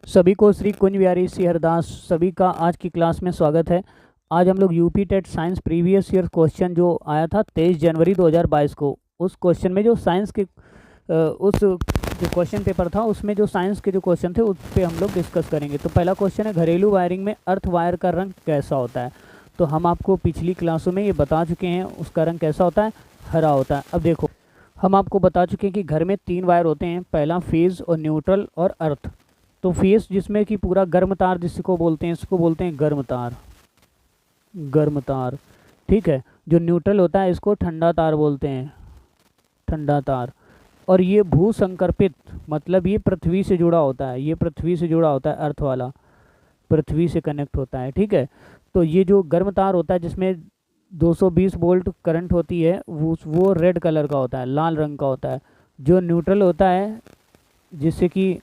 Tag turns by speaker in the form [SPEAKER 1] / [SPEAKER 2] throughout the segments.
[SPEAKER 1] सभी को श्री कुंज बिहारी श्री हरदास सभी का आज की क्लास में स्वागत है। आज हम लोग UP TET science previous year question जो आया था 23 जनवरी 2022 को, उस क्वेश्चन में जो साइंस के उस जो क्वेश्चन पेपर था उसमें जो साइंस के जो क्वेश्चन थे उस पर हम लोग डिस्कस करेंगे। तो पहला क्वेश्चन है, घरेलू वायरिंग में अर्थ वायर का रंग कैसा होता है। तो हम आपको पिछली क्लासों में ये बता चुके हैं, उसका रंग कैसा होता है, हरा होता है। अब देखो, हम आपको बता चुके हैं कि घर में 3 वायर होते हैं, पहला फेज़ और न्यूट्रल और अर्थ। तो फेस जिसमें कि पूरा गर्म तार जिसको बोलते हैं, इसको बोलते हैं गर्म तार, गर्म तार, ठीक है। जो न्यूट्रल होता है इसको ठंडा तार बोलते हैं, ठंडा तार। और ये भू संकर्पित मतलब ये पृथ्वी से जुड़ा होता है, ये पृथ्वी से जुड़ा होता है, अर्थ वाला पृथ्वी से कनेक्ट होता है, ठीक है। तो ये जो गर्म तार होता है जिसमें 220 वोल्ट करंट होती है वो रेड कलर का होता है, लाल रंग का होता है। जो न्यूट्रल होता है जिससे कि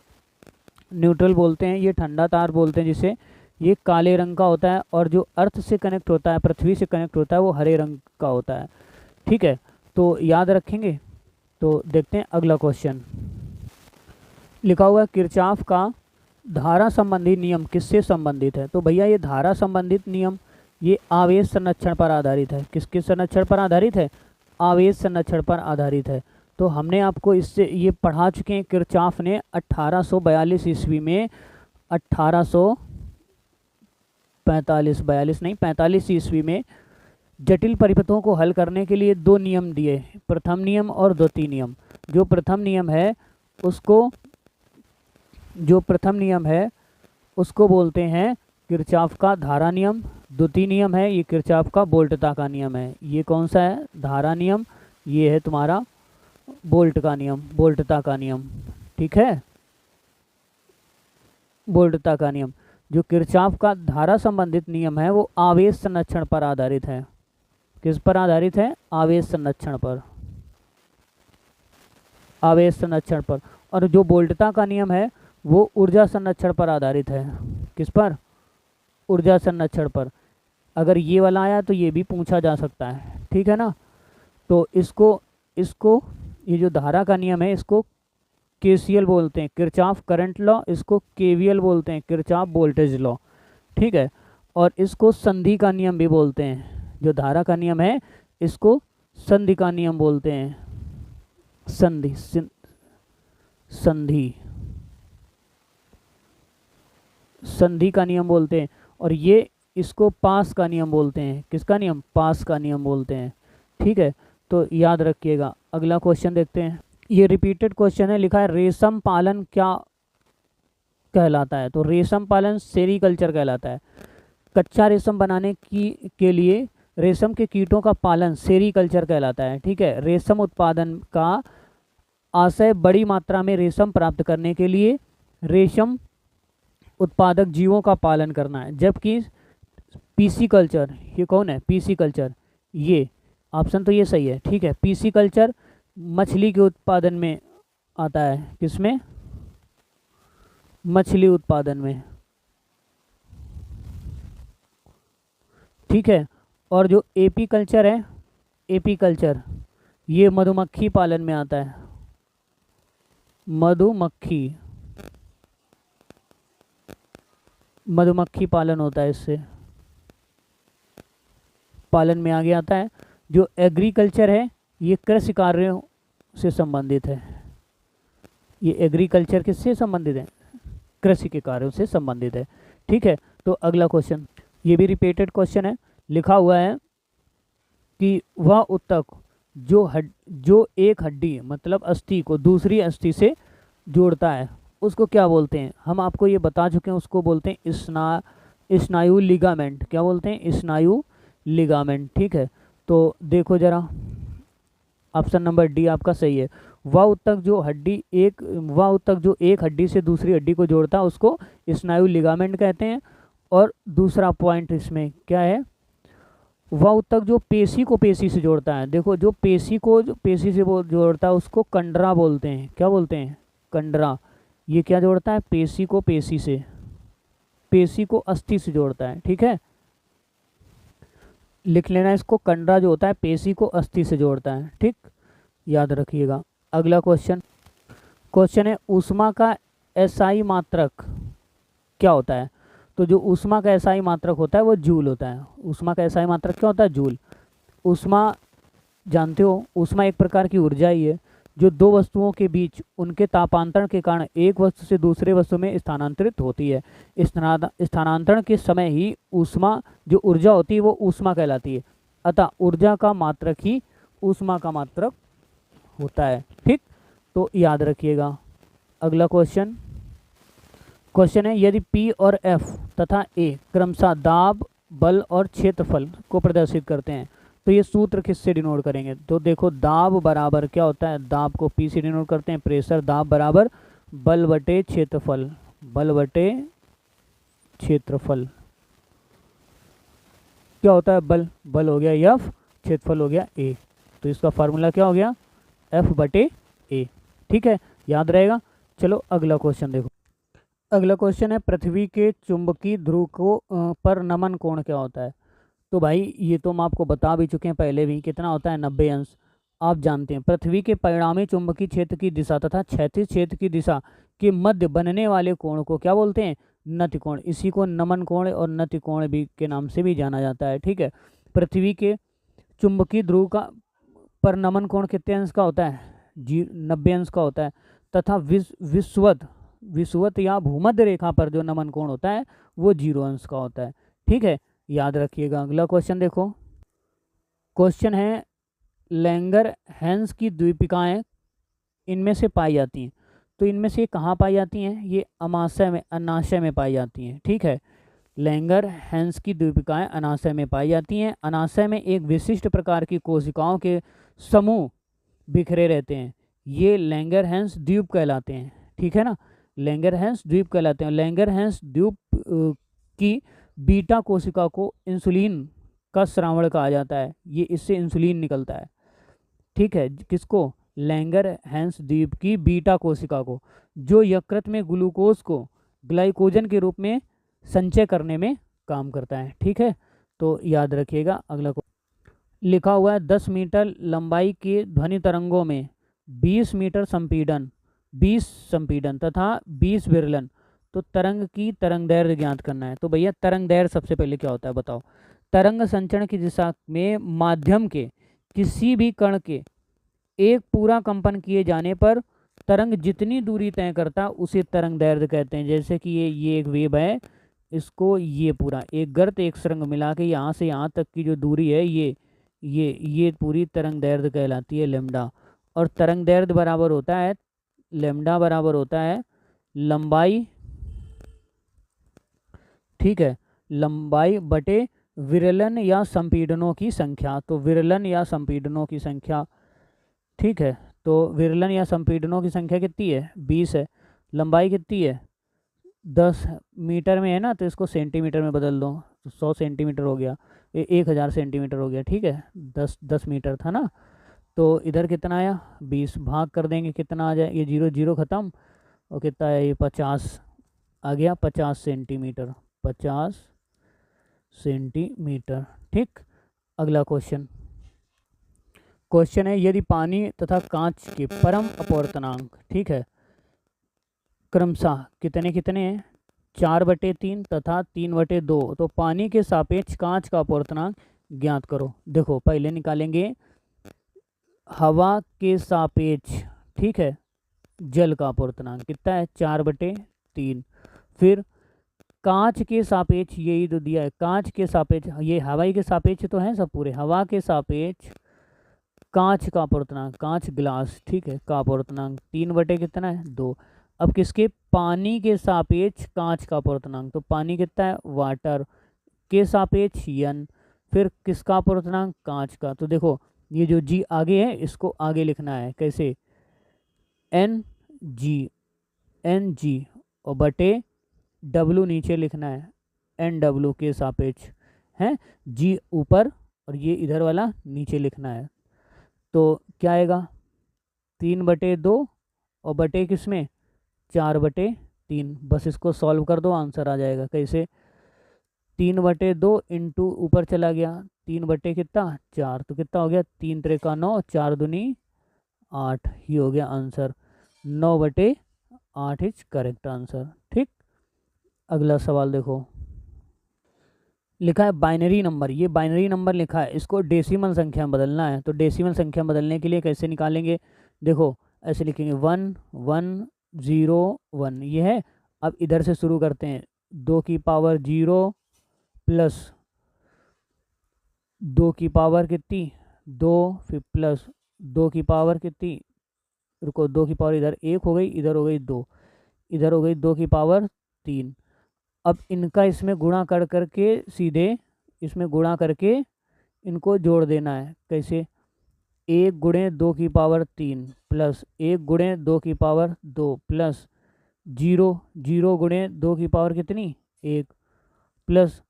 [SPEAKER 1] न्यूट्रल बोलते हैं, ये ठंडा तार बोलते हैं जिसे, ये काले रंग का होता है। और जो अर्थ से कनेक्ट होता है, पृथ्वी से कनेक्ट होता है, वो हरे रंग का होता है, ठीक है। तो याद रखेंगे। तो देखते हैं अगला क्वेश्चन। लिखा हुआ है, किरचॉफ का धारा संबंधी नियम किससे संबंधित है। तो भैया ये धारा संबंधित नियम ये आवेश संरक्षण पर आधारित है। किसके संरक्षण पर आधारित है, आवेश संरक्षण पर आधारित है। तो हमने आपको इससे ये पढ़ा चुके हैं, किरचॉफ ने 1842 ईस्वी में 45 ईस्वी में जटिल परिपथों को हल करने के लिए 2 नियम दिए, प्रथम नियम और द्वितीय नियम। जो प्रथम नियम है उसको बोलते हैं किरचॉफ का धारा नियम। द्वितीय नियम है ये किरचॉफ का वोल्टता का नियम है। ये कौन सा है, धारा नियम, ये है तुम्हारा वोल्ट का नियम, वोल्टता का नियम, ठीक है, वोल्टता का नियम। जो किरचॉफ का धारा संबंधित नियम है वो आवेश संरक्षण पर आधारित है। किस पर आधारित है, आवेश संरक्षण पर, आवेश संरक्षण पर। और जो वोल्टता का नियम है वो ऊर्जा संरक्षण पर आधारित है। किस पर, ऊर्जा संरक्षण पर। अगर ये वाला आया तो ये भी पूछा जा सकता है, ठीक है ना। तो इसको ये जो धारा का नियम है इसको केसीएल बोलते हैं, किरचॉफ करंट लॉ। इसको केवीएल बोलते हैं, किरचॉफ वोल्टेज लॉ, ठीक है। और इसको संधि का नियम भी बोलते हैं। जो धारा का नियम है इसको संधि का नियम बोलते हैं, संधि संधि संधि का नियम बोलते हैं। और ये इसको पास का नियम बोलते हैं। किसका नियम, पास का नियम बोलते हैं, ठीक है। तो याद रखिएगा। अगला क्वेश्चन देखते हैं। ये रिपीटेड क्वेश्चन है, लिखा है रेशम पालन क्या कहलाता है। तो रेशम पालन सेरीकल्चर कहलाता है। कच्चा रेशम बनाने के लिए रेशम के कीटों का पालन सेरीकल्चर कहलाता है, ठीक है। रेशम उत्पादन का आशय बड़ी मात्रा में रेशम प्राप्त करने के लिए रेशम उत्पादक जीवों का पालन करना है। जबकि पीसी कल्चर, ये कौन है, पीसी कल्चर, ये ऑप्शन तो ये सही है, ठीक है। पीसी कल्चर मछली के उत्पादन में आता है। किसमें, मछली उत्पादन में, ठीक है। और जो एपी कल्चर है, एपी कल्चर ये मधुमक्खी पालन में आता है। मधुमक्खी पालन होता है, इससे पालन में आगे आता है। जो एग्रीकल्चर है ये कृषि कार्यों से संबंधित है। ये एग्रीकल्चर किससे संबंधित है, कृषि के कार्यों से संबंधित है, ठीक है। तो अगला क्वेश्चन, ये भी रिपीटेड क्वेश्चन है। लिखा हुआ है कि वह ऊतक जो एक हड्डी मतलब अस्थि को दूसरी अस्थि से जोड़ता है उसको क्या बोलते हैं। हम आपको ये बता चुके हैं, उसको बोलते हैं स्नायु लिगामेंट। क्या बोलते हैं, स्नायु लिगामेंट, ठीक है। तो देखो जरा, ऑप्शन नंबर डी आपका सही है। वह ऊतक जो एक हड्डी से दूसरी हड्डी को जोड़ता है उसको स्नायु लिगामेंट कहते हैं। और दूसरा पॉइंट इसमें क्या है, वह ऊतक जो पेशी को पेशी से जोड़ता है। देखो, जो पेशी से जोड़ता है उसको कंडरा बोलते हैं। क्या बोलते हैं, कंडरा। ये क्या जोड़ता है, पेशी को पेशी से, पेशी को अस्थि से जोड़ता है, ठीक है। लिख लेना इसको, कंडरा जो होता है पेशी को अस्थि से जोड़ता है, ठीक, याद रखिएगा। अगला क्वेश्चन है ऊष्मा का एसआई मात्रक क्या होता है? तो जो ऊष्मा का एसआई मात्रक होता है वो जूल होता है। ऊष्मा का एसआई मात्रक क्या होता है? जूल। ऊष्मा जानते हो, ऊष्मा एक प्रकार की ऊर्जा ही है जो दो वस्तुओं के बीच उनके तापांतरण के कारण एक वस्तु से दूसरे वस्तु में स्थानांतरित होती है। स्थानांतरण के समय ही ऊष्मा जो ऊर्जा होती है वो ऊष्मा कहलाती है। अतः ऊर्जा का मात्रक ही ऊष्मा का मात्रक होता है। ठीक, तो याद रखिएगा। अगला क्वेश्चन है, यदि P और F तथा A क्रमशः दाब, बल और क्षेत्रफल को प्रदर्शित करते हैं तो ये सूत्र किससे डिनोट करेंगे? तो देखो, दाब बराबर क्या होता है? दाब को P से डिनोट करते हैं। प्रेशर दाब बराबर बल बटे क्षेत्रफल, बल बटे क्षेत्रफल। क्या होता है? बल, बल हो गया F, क्षेत्रफल हो गया A। तो इसका फार्मूला क्या हो गया? F बटे A। ठीक है, याद रहेगा। चलो अगला क्वेश्चन देखो। अगला क्वेश्चन है, पृथ्वी के चुंबकीय ध्रुव को पर नमन कोण क्या होता है? तो भाई ये तो हम आपको बता भी चुके हैं पहले भी, कितना होता है? 90 अंश। आप जानते हैं पृथ्वी के परिणामी चुंबकीय क्षेत्र की दिशा तथा क्षैतिज क्षेत्र की दिशा के मध्य बनने वाले कोण को क्या बोलते हैं? नति कोण। इसी को नमन कोण और नति कोण भी के नाम से भी जाना जाता है। ठीक है, पृथ्वी के चुंबकीय ध्रुव का पर नमन कोण कितने अंश का होता है? 90 अंश का होता है। तथा विषुवत या भूमध्य रेखा पर जो नमन कोण होता है वो 0 अंश का होता है। ठीक है, याद रखिएगा। अगला क्वेश्चन देखो। क्वेश्चन है, लैंगर हैंस की द्वीपिकाएं इनमें से पाई जाती हैं। तो इनमें से कहाँ पाई जाती हैं? ये अमाशय में, अनाशय में पाई जाती हैं। ठीक है, लैंगर हैंस की द्वीपिकाएं अनाशय में पाई जाती हैं। अनाशय में एक विशिष्ट प्रकार की कोशिकाओं के समूह बिखरे रहते हैं, ये लैंगर हैंस द्वीप कहलाते हैं। ठीक है ना, लैंगर हैंस द्वीप कहलाते हैं। लैंगर हैंस द्वीप की बीटा कोशिका को इंसुलिन का श्रावण कहा जाता है। ये इससे इंसुलिन निकलता है। ठीक है, किसको? लैंगर हैंस द्वीप की बीटा कोशिका को, जो यकृत में ग्लूकोज को ग्लाइकोजन के रूप में संचय करने में काम करता है। ठीक है, तो याद रखिएगा। अगला लिखा हुआ है, 10 मीटर लंबाई के ध्वनि तरंगों में 20 मीटर संपीड़न, 20 संपीड़न तथा 20 विरलन, तो तरंग की तरंग दैर्घ्य ज्ञात करना है। तो भैया तरंग दैर्घ्य सबसे पहले क्या होता है बताओ? तरंग संचरण की दिशा में माध्यम के किसी भी कण के एक पूरा कंपन किए जाने पर तरंग जितनी दूरी तय करता है उसे तरंग दैर्घ्य कहते हैं। जैसे कि ये एक वेव है, इसको ये पूरा एक गर्त एक सुरंग मिला के यहाँ से यहाँ तक की जो दूरी है ये पूरी तरंग दैर्घ्य कहलाती है लैम्डा। और तरंग दैर्घ्य बराबर होता है, लैम्डा बराबर होता है लंबाई, ठीक है, लंबाई बटे विरलन या संपीड़नों की संख्या। तो विरलन या संपीड़नों की संख्या, ठीक है, तो विरलन या संपीड़नों की संख्या कितनी है? 20 है। लंबाई कितनी है? 10 मीटर में है ना, तो इसको सेंटीमीटर में बदल दो, तो 100 सेंटीमीटर हो गया, 1000 सेंटीमीटर हो गया। ठीक है, 10 मीटर था ना, तो इधर कितना आया? 20, भाग कर देंगे कितना आ जाए? ये 0 0 खत्म, और कितना है ये? 50 आ गया, 50 सेंटीमीटर, 50 सेंटीमीटर। ठीक, अगला क्वेश्चन है, यदि पानी तथा कांच के परम अपवर्तनांक, ठीक है, क्रमशः कितने कितने हैं? 4/3 तथा 3/2, तो पानी के सापेक्ष कांच का अपवर्तनांक ज्ञात करो। देखो पहले निकालेंगे हवा के सापेक्ष, ठीक है, जल का अपवर्तनांक कितना है? 4/3। फिर कांच के सापेक्ष, यही तो दिया है, कांच के सापेक्ष, ये हवाई के सापेक्ष तो है सब पूरे, हवा के सापेक्ष कांच का अपवर्तनांक, कांच ग्लास, ठीक है, का अपवर्तनांक 3 कितना है? 2। अब किसके? पानी के सापेक्ष कांच का अपवर्तनांक, तो पानी कितना है? वाटर के सापेक्ष n। फिर किसका अपवर्तनांक? कांच का। तो देखो ये जो g आगे है इसको आगे लिखना है, कैसे? एन जी और बटे w नीचे लिखना है, NW के सापेक्ष है, g ऊपर और ये इधर वाला नीचे लिखना है। तो क्या आएगा? 3/2 और बटे किसमें? 4/3। बस इसको सॉल्व कर दो, आंसर आ जाएगा। कैसे? 3/2 इंटू ऊपर चला गया 3 कितना? 4, तो कितना हो गया? 3 3 9, 4 दूनी 8, ही हो गया आंसर। 9/8 is correct answer. ठीक, अगला सवाल देखो, लिखा है बाइनरी नंबर। ये बाइनरी नंबर लिखा है, इसको डेसिमल संख्या में बदलना है। तो डेसिमल संख्या बदलने के लिए कैसे निकालेंगे, देखो ऐसे लिखेंगे 1 1 0 1, ये है। अब इधर से शुरू करते हैं, 2 की पावर 0 प्लस 2 की पावर कितनी 2, फिर प्लस 2 की पावर कितनी, रुको 2 की पावर इधर 1 हो गई, इधर हो गई 2, इधर हो गई 2 की पावर 3। अब इनका इसमें गुणा कर करके सीधे इसमें गुणा करके इनको जोड़ देना है। कैसे, 1 गुणे 2 की पावर 3 प्लस 1 गुणे 2 की पावर 2 प्लस 0 0 गुणे 2 की पावर कितनी 1 प्लस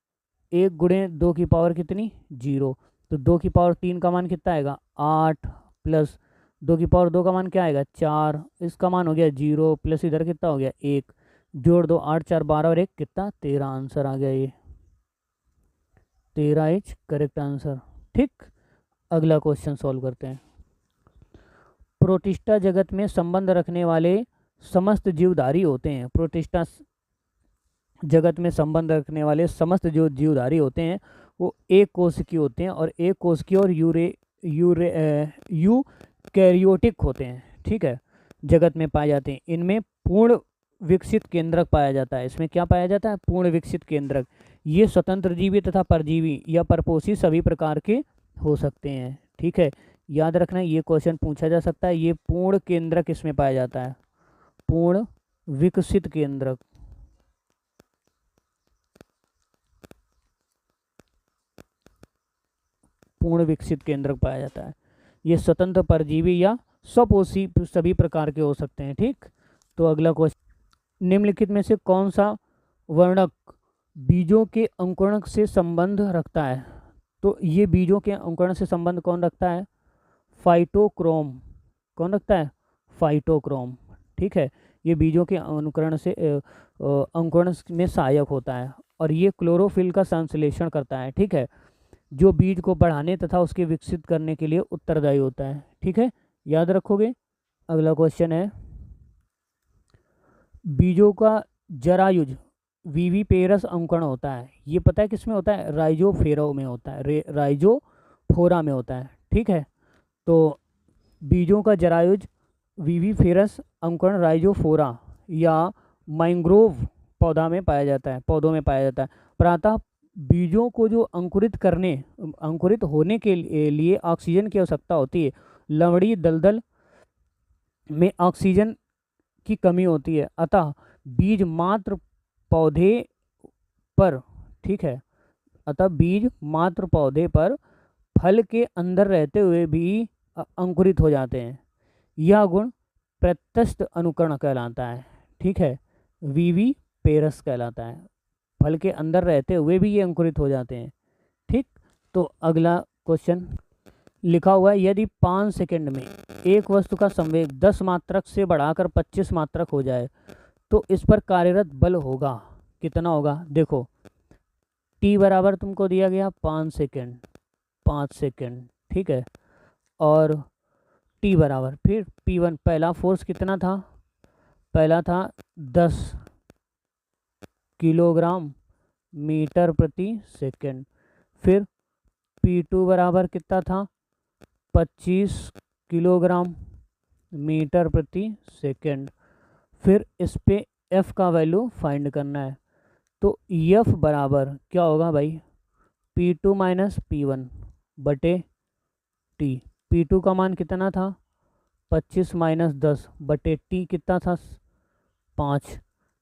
[SPEAKER 1] 1 गुणे 2 की पावर कितनी 0। तो 2 की पावर 3 का मान कितना आएगा 8 प्लस 2 की पावर 2 का मान क्या आएगा 4, इसका मान हो गया 0 प्लस इधर कितना हो गया 1, जोड़ दो 8 4 12 और 1 कितना 13, आंसर आ गया ये 13 इज करेक्ट आंसर। ठीक, अगला क्वेश्चन सॉल्व करते हैं। प्रोटिस्टा जगत में संबंध रखने वाले समस्त जीवधारी होते हैं। प्रोटिस्टा जगत में संबंध रखने वाले समस्त जो जीवधारी होते हैं वो एक कोशिकीय होते हैं, और एक कोशिकीय और यूकैरियोटिक होते हैं। ठीक है, जगत में पाए जाते हैं। इनमें पूर्ण विकसित केंद्रक पाया जाता है। इसमें क्या पाया जाता है, पूर्ण विकसित केंद्रक। ये स्वतंत्र जीवी तथा परजीवी या परपोषी सभी प्रकार के हो सकते हैं। ठीक है, याद रखना ये क्वेश्चन पूछा जा सकता है। ये पूर्ण केंद्रक इसमें पाया जाता है, पूर्ण विकसित केंद्रक। पूर्ण विकसित केंद्रक पाया जाता है। ये स्वतंत्र परजीवी या स्वपोषी सभी प्रकार के हो सकते हैं। ठीक, तो अगला क्वेश्चन, निम्नलिखित में से कौन सा वर्णक बीजों के अंकुरण से संबंध रखता है। तो ये बीजों के अंकुरण से संबंध कौन रखता है, फाइटोक्रोम। कौन रखता है, फाइटोक्रोम। ठीक है, ये बीजों के अंकुरण से अंकुरण में सहायक होता है, और ये क्लोरोफिल का संश्लेषण करता है। ठीक है, जो बीज को बढ़ाने तथा उसके विकसित करने के लिए उत्तरदायी होता है। ठीक है, याद रखोगे। अगला क्वेश्चन है, बीजों का जरायुज विविपेरस अंकुरण होता है। ये पता है किसमें होता है, राइजोफेरा में होता है, राइजोफोरा में होता है। ठीक है, तो बीजों का जरायुज विविपेरस अंकुरण राइजोफोरा या मैंग्रोव पौधा में पाया जाता है, पौधों में पाया जाता है। प्रातः बीजों को जो अंकुरित होने के लिए ऑक्सीजन की आवश्यकता होती है। लवड़ी दलदल में ऑक्सीजन की कमी होती है, अतः बीज मात्र पौधे पर, ठीक है, अतः बीज मात्र पौधे पर फल के अंदर रहते हुए भी अंकुरित हो जाते हैं। यह गुण प्रत्यस्थ अनुकरण कहलाता है। ठीक है, विविपेरस कहलाता है, फल के अंदर रहते हुए भी ये अंकुरित हो जाते हैं। ठीक, तो अगला क्वेश्चन लिखा हुआ है, यदि 5 सेकंड में एक वस्तु का संवेग 10 मात्रक से बढ़ाकर 25 मात्रक हो जाए तो इस पर कार्यरत बल होगा कितना होगा। देखो t बराबर तुमको दिया गया 5 सेकंड, 5 सेकंड। ठीक है, और t बराबर फिर p1, पहला फोर्स कितना था, पहला था 10 किलोग्राम मीटर प्रति सेकंड। फिर P2 बराबर कितना था 25 किलोग्राम मीटर प्रति सेकंड। फिर इस पे F का वैल्यू फाइंड करना है। तो F बराबर क्या होगा भाई, P2 माइनस P1 बटे T। P2 का मान कितना था 25 माइनस 10 बटे T कितना था 5,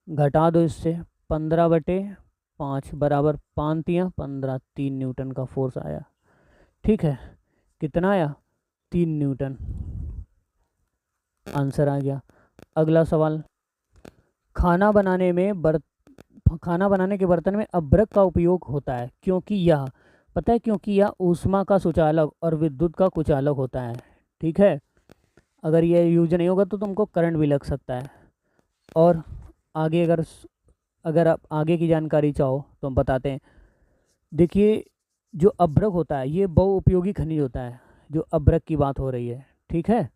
[SPEAKER 1] घटा दो इससे 15 बटे 5 बराबर 5 तियाँ 15, 3 न्यूटन का फोर्स आया। ठीक है, कितना आया 3 न्यूटन, आंसर आ गया। अगला सवाल, खाना बनाने के बर्तन में अभ्रक का उपयोग होता है क्योंकि यह, पता है क्योंकि यह ऊष्मा का सुचालक और विद्युत का कुचालक होता है। ठीक है, अगर यह यूज नहीं होगा तो तुमको करंट भी लग सकता है। और आगे अगर आप आगे की जानकारी चाहो तो हम बताते हैं। देखिए जो अभ्रक होता है ये बहुउपयोगी खनिज होता है, जो अभ्रक की बात हो रही है। ठीक है,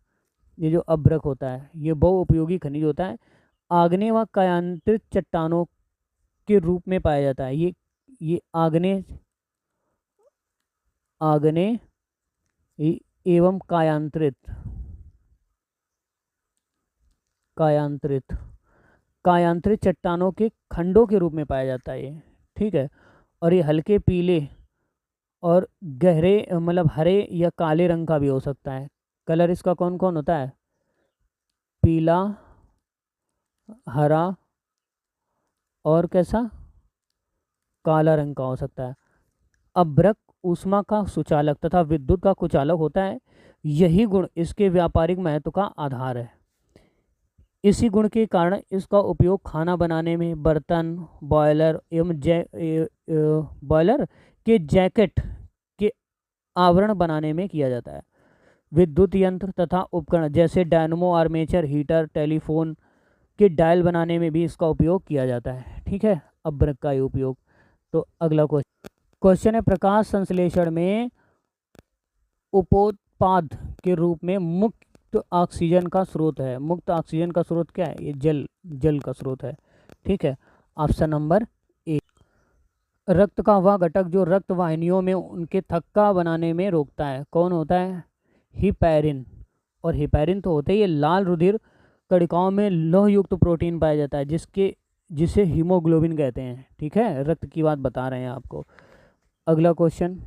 [SPEAKER 1] ये जो अभ्रक होता है ये बहुउपयोगी खनिज होता है। आग्नेय व कायांतरित चट्टानों के रूप में पाया जाता है। ये आग्नेय एवं कायांतरित चट्टानों के खंडों के रूप में पाया जाता है ये, ठीक है। और ये हल्के पीले और गहरे मतलब हरे या काले रंग का भी हो सकता है। कलर इसका कौन कौन होता है? पीला, हरा और कैसा? काला रंग का हो सकता है। अभ्रक ऊष्मा का सुचालक तथा विद्युत का कुचालक होता है। यही गुण इसके व्यापारिक महत्व का आधार है। इसी गुण के कारण इसका उपयोग खाना बनाने में, बर्तन, बॉयलर एवं बॉयलर के जैकेट के आवरण बनाने में किया जाता है। विद्युत यंत्र तथा उपकरण जैसे डायनमो, आर्मेचर, हीटर, टेलीफोन के डायल बनाने में भी इसका उपयोग किया जाता है, ठीक है, अभ्रक का उपयोग। तो अगला क्वेश्चन है, प्रकाश संश्लेषण में उपोत्पाद के रूप में मुक्त ऑक्सीजन का स्रोत है। मुक्त ऑक्सीजन का स्रोत क्या है? ये जल का स्रोत है, ठीक है। Option number A. रक्त का वह घटक जो रक्त वाहिनियों में उनके थक्का बनाने में रोकता है, कौन होता है? हिपैरिन। और हिपैरिन तो होते ही ये लाल रुधिर कणिकाओं में लौह युक्त प्रोटीन पाया जाता है जिसे हीमोग्लोबिन कहते हैं, ठीक है। रक्त की बात बता रहे हैं आपको। अगला क्वेश्चन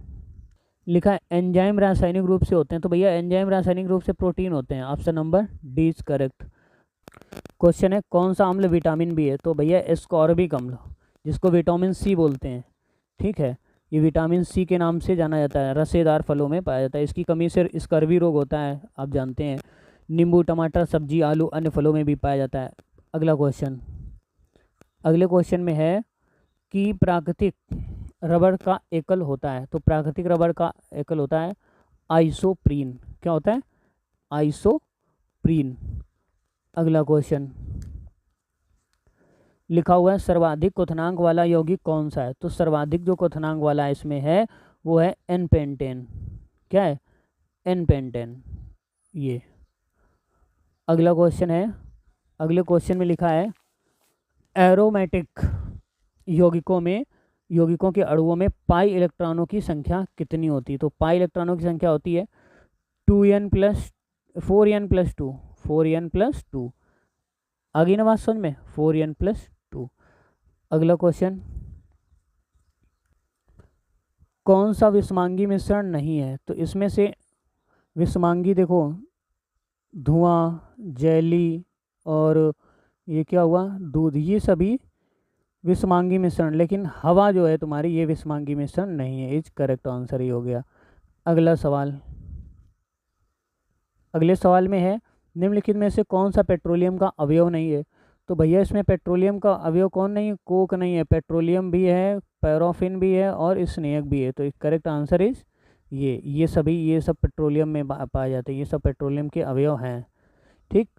[SPEAKER 1] लिखा है, एंजाइम रासायनिक रूप से होते हैं। तो भैया एंजाइम रासायनिक रूप से प्रोटीन होते हैं। Option number D is correct. Question है, कौन सा अम्ल विटामिन बी है? तो भैया एस्कॉर्बिक अम्ल, जिसको विटामिन सी बोलते हैं, ठीक है। ये विटामिन सी के नाम से जाना जाता है, रसेदार फलों में पाया जाता है। इसकी कमी से स्कर्वी रोग होता है, आप जानते हैं। नींबू, टमाटर, सब्जी, आलू, अन्य फलों में भी पाया जाता है। अगला क्वेश्चन, अगले क्वेश्चन में है कि प्राकृतिक रबर का एकल होता है। तो प्राकृतिक रबर का एकल होता है आइसोप्रीन। क्या होता है? आइसोप्रीन। अगला क्वेश्चन लिखा हुआ है, सर्वाधिक क्वथनांक वाला यौगिक कौन सा है? तो सर्वाधिक जो क्वथनांक वाला इसमें है वो है एन पेंटेन। क्या है? एन पेंटेन, ये। अगला क्वेश्चन है, अगले क्वेश्चन में लिखा है, एरोमेटिक यौगिकों के अणुओं में पाई इलेक्ट्रॉनों की संख्या कितनी होती है? तो पाई इलेक्ट्रॉनों की संख्या होती है 4n+2। आगे ना बात समझ में, 4n+2। अगला क्वेश्चन, कौन सा विषमांगी मिश्रण नहीं है? तो इसमें से विषमांगी देखो, धुआं, जेली और ये क्या हुआ, दूध, ये सभी विषमांगी मिश्रण, लेकिन हवा जो है तुम्हारी ये विषमांगी मिश्रण नहीं है। इज करेक्ट आंसर ही हो गया। अगला सवाल, अगले सवाल में है, निम्नलिखित में से कौन सा पेट्रोलियम का अवयव नहीं है? तो भैया इसमें पेट्रोलियम का अवयव कौन नहीं है? कोक नहीं है, पेट्रोलियम भी है, पैराफिन भी है और स्नेक भी है। तो करेक्ट आंसर इज ये सब पेट्रोलियम में पाए जाते हैं, ये सब पेट्रोलियम के अवयव हैं, ठीक।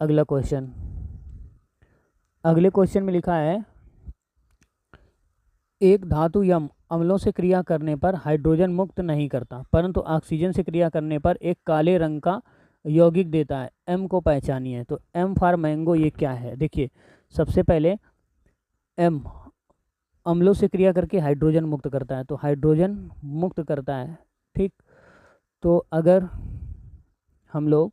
[SPEAKER 1] अगला क्वेश्चन, अगले क्वेश्चन में लिखा है, एक धातु यम अम्लों से क्रिया करने पर हाइड्रोजन मुक्त नहीं करता, परंतु ऑक्सीजन से क्रिया करने पर एक काले रंग का यौगिक देता है। एम को पहचानिए। तो एम फॉर मैंगो, ये क्या है? देखिए, सबसे पहले एम अम्लों से क्रिया करके हाइड्रोजन मुक्त करता है, तो हाइड्रोजन मुक्त करता है, ठीक। तो अगर हम लोग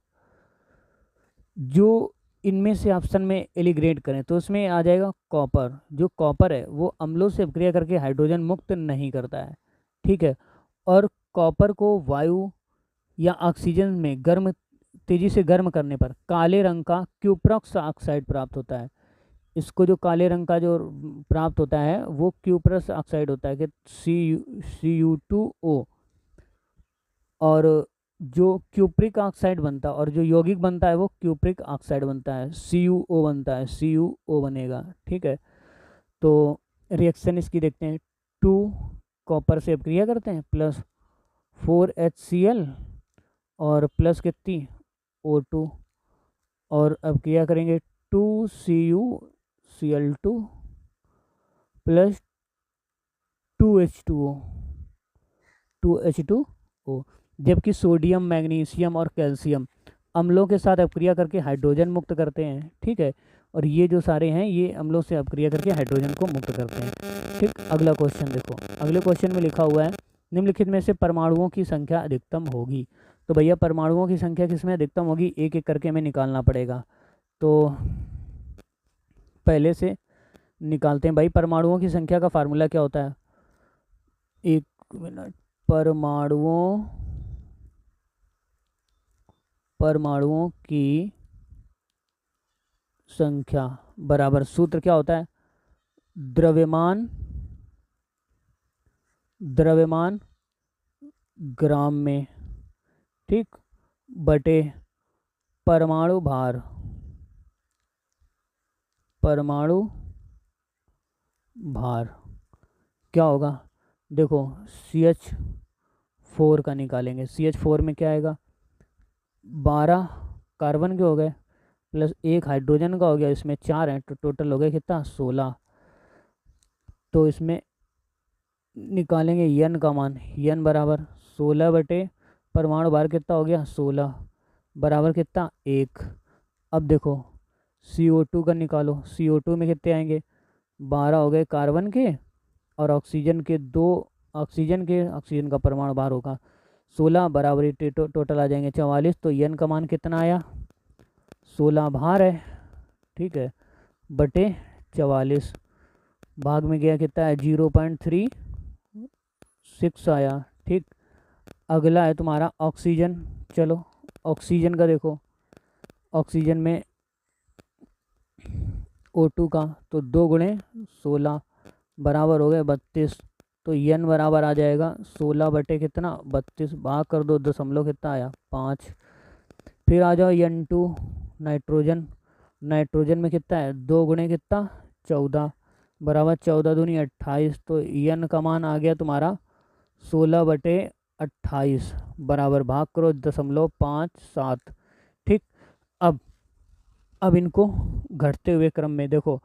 [SPEAKER 1] जो इनमें से ऑप्शन में एलिग्रेट करें तो उसमें आ जाएगा कॉपर। जो कॉपर है वो अम्लों से क्रिया करके हाइड्रोजन मुक्त नहीं करता है, ठीक है। और कॉपर को वायु या ऑक्सीजन में तेजी से गर्म करने पर काले रंग का क्यूप्रस ऑक्साइड प्राप्त होता है। इसको जो काले रंग का जो प्राप्त होता है वो क्यूप्रस ऑक्साइड होता है कि CU2O। और जो क्यूप्रिक ऑक्साइड बनता है और जो यौगिक बनता है वो क्यूप्रिक ऑक्साइड बनता है, CuO बनता है, CuO बनेगा, ठीक है। तो रिएक्शन इसकी देखते हैं, 2 कॉपर से क्रिया करते हैं प्लस 4HCl और प्लस कितनी O2, और अब क्रिया करेंगे 2CuCl2 प्लस 2H2O। जबकि सोडियम, मैग्नीशियम और कैल्शियम अम्लों के साथ अपक्रिया करके हाइड्रोजन मुक्त करते हैं, ठीक है। और ये जो सारे हैं ये अम्लों से अपक्रिया करके हाइड्रोजन को मुक्त करते हैं। ठीक, अगला क्वेश्चन देखो, अगले क्वेश्चन में लिखा हुआ है निम्नलिखित में से परमाणुओं की संख्या अधिकतम होगी। तो भैया परमाणुओं की संख्या किसमें अधिकतम होगी, एक एक करके हमें निकालना पड़ेगा। तो पहले से निकालते हैं भाई। परमाणुओं की संख्या का फार्मूला क्या होता है, एक मिनट, परमाणुओं की संख्या बराबर सूत्र क्या होता है, द्रव्यमान ग्राम में, ठीक, बटे परमाणु भार क्या होगा, देखो CH4 का निकालेंगे। CH4 में क्या आएगा, 12 कार्बन के हो गए प्लस 1 हाइड्रोजन का हो गया, इसमें 4 हैं तो टोटल हो गया कितना, 16। तो इसमें निकालेंगे यन का मान, यन बराबर 16 बटे परमाणु भार कितना हो गया, 16 बराबर कितना, 1। अब देखो CO2 का निकालो, CO2 में कितने आएंगे, 12 हो गए कार्बन के और ऑक्सीजन के 2, ऑक्सीजन का परमाणु भार होगा 16 बराबर टोटल आ जाएंगे 44। तो यन का मान कितना आया, 16 भार है, ठीक है, बटे 44, भाग में गया कितना है 0.36 आया। ठीक, अगला है तुम्हारा ऑक्सीजन। चलो ऑक्सीजन का देखो, ऑक्सीजन में O2 का तो 2 गुणे 16 बराबर हो गए 32। तो यन बराबर आ जाएगा 16 बटे कितना, 32, भाग कर दो, दशमलव कितना आया, 5। फिर आ जाओ N2 नाइट्रोजन, नाइट्रोजन में कितना है, 2 गुणे कितना, 14 बराबर 14 दूनी 28। तो यन का मान आ गया तुम्हारा 16 बटे 28 बराबर, भाग करो 0.57। ठीक, अब इनको घटते हुए क्रम में देखो,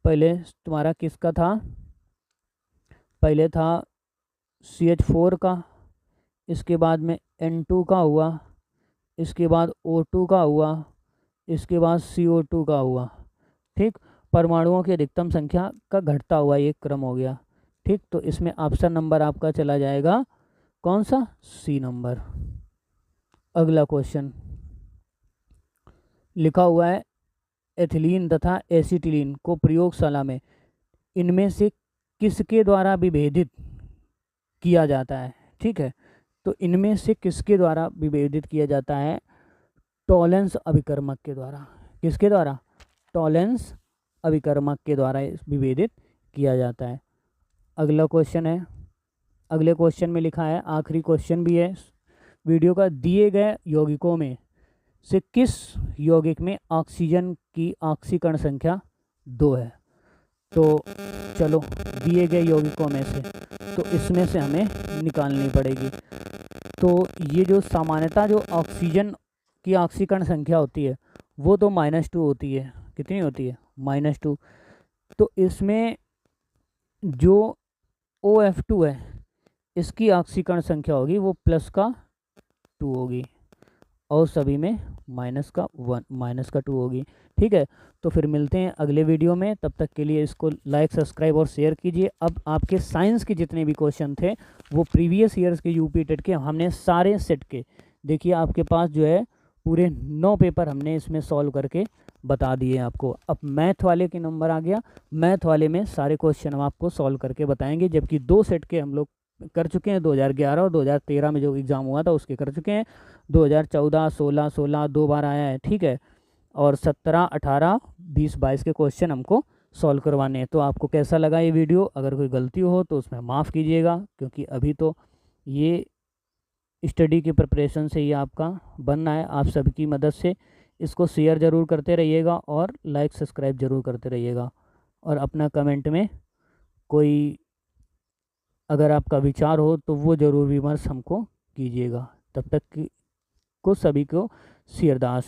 [SPEAKER 1] पहले तुम्हारा किसका था, पहले था CH4 का, इसके बाद में N2 का हुआ, इसके बाद O2 का हुआ, इसके बाद CO2 का हुआ। ठीक, परमाणुओं की अधिकतम संख्या का घटता हुआ एक क्रम हो गया। ठीक, तो इसमें ऑप्शन नंबर आपका चला जाएगा कौन सा, C नंबर। अगला क्वेश्चन लिखा हुआ है एथिलीन तथा एसिटिलीन को प्रयोगशाला में इनमें से किसके द्वारा विभेदित किया जाता है। ठीक है, तो इनमें से किसके द्वारा विभेदित किया जाता है, टॉलेंस अभिकर्मक के द्वारा। किसके द्वारा, टॉलेंस अभिकर्मक के द्वारा विभेदित किया जाता है। अगला क्वेश्चन है, अगले क्वेश्चन में लिखा है, आखिरी क्वेश्चन भी है वीडियो का, दिए गए यौगिकों में से किस यौगिक में ऑक्सीजन की ऑक्सीकरण संख्या 2 है। तो चलो दिए गए यौगिकों में से, तो इसमें से हमें निकालनी पड़ेगी। तो ये जो सामान्यतः जो ऑक्सीजन की ऑक्सीकरण संख्या होती है वो तो -2 होती है। कितनी होती है, -2। तो इसमें जो OF2 है इसकी ऑक्सीकरण संख्या होगी वो +2 होगी और सभी में -2 होगी। ठीक है, तो फिर मिलते हैं अगले वीडियो में, तब तक के लिए इसको लाइक, सब्सक्राइब और शेयर कीजिए। अब आपके साइंस के जितने भी क्वेश्चन थे वो प्रीवियस ईयर्स के यूपी टेट के हमने सारे सेट के, देखिए आपके पास जो है पूरे 9 पेपर हमने इसमें सॉल्व करके बता दिए आपको। अब मैथ वाले के नंबर आ गया, मैथ वाले में सारे क्वेश्चन हम आपको सॉल्व करके बताएंगे, जबकि 2 सेट के हम लोग कर चुके हैं, 2011 और 2013 में जो एग्ज़ाम हुआ था उसके कर चुके हैं। 2014, 16 2 बार आया है। ठीक है, और 17, 18, 20, 22 के क्वेश्चन हमको सॉल्व करवाने हैं। तो आपको कैसा लगा ये वीडियो, अगर कोई गलती हो तो उसमें माफ़ कीजिएगा, क्योंकि अभी तो ये स्टडी की प्रिपरेशन से ही आपका बनना है। आप सबकी मदद से इसको शेयर ज़रूर करते रहिएगा और लाइक सब्सक्राइब ज़रूर करते रहिएगा, और अपना कमेंट में कोई अगर आपका विचार हो तो वो ज़रूर विमर्श हमको कीजिएगा। तब तक को सभी को सी अरदास।